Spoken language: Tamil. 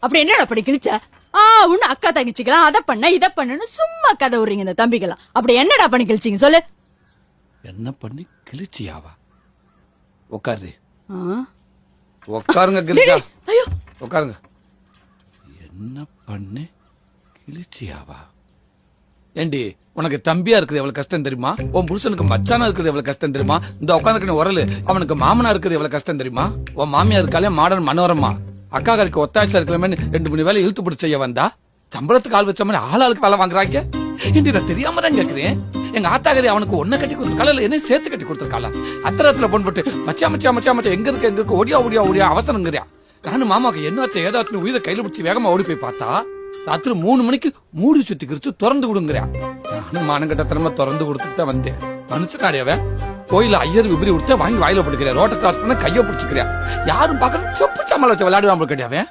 அப்படி என்னடா அப்படி கிழிச்ச? உன்னு அக்கா தங்கச்சிக்கலாம் அத பண்ண இத பண்ணுன்னு சும்மா கதை விடுறீங்க இந்த தம்பிக்கலாம். அப்படி என்னடா பண்ணி கிழிச்சிங்க சொல்லு. என்ன பண்ணி கிழிச்சியாவா? உட்காரு. உட்காருங்க கிரிஜா. ஐயோ உட்காருங்க. என்ன பண்ணி கிழிச்சியாவா? ஏண்டி உனக்கு தம்பியா இருக்குது எவ்வளவு கஷ்டம் தெரியுமா? உன் புருஷனுக்கு மச்சானா இருக்குது எவ்வளவு கஷ்டம் தெரியுமா? இந்த உட்காந்துக்கு உரலு அவனுக்கு மாமனா இருக்குது எவ்வளவு கஷ்டம் தெரியுமா? உன் மாமியா இருக்காலே மாடர்ன் மனோரமா அக்கா கருக்கு ஒத்தாய்ச்சா இருக்கலாமே 2 வேலை இழுத்து பிடிச்ச செய்ய வந்தா சம்பளத்துக்கு ஆள் வச்ச மாதிரி ஆளாளுக்கு வேலை வாங்குறாங்க. ஏண்டி நான் தெரியாம தான் கேக்குறேன். எங்க ஆத்தாகரி அவனுக்கு ஒன்ன கட்டி கொடுத்துருக்காளா இல்ல என்ன சேர்த்து கட்டி கொடுத்துருக்காளா? அத்தரத்துல பொன் போட்டு மச்சா மச்சா மச்சா மச்சா எங்க இருக்கு ஓடியா ஓடியா ஓடியா அவசரங்கிறியா? நானும் மாமாக்கு என்னாச்சு ஏதாச்சும் உயிரை கையில பிடிச்சி வேகமா ஓடி போய் பார்த்தா ராத்திரி 3 மணிக்கு மூடி சுத்தி கிரிச்சு திறந்து கொடுங்கிறியா? நானும் மானங்கட்டத்தனமா திறந்து கொடுத்துட்டு தான் வந்தேன். மனுஷனாடியாவ கோயில ஐயர் விபரி கொடுத்த வாங்கி வாயில போட்டுக்கிறேன். ரோட்டை கிராஸ் பண்ண கைய பிடிச்சிக்கிறியா? யாரும் பாக்கணும் சொப்பு சமாள வச்சு விளையாடுவாங்க கிடையாவே.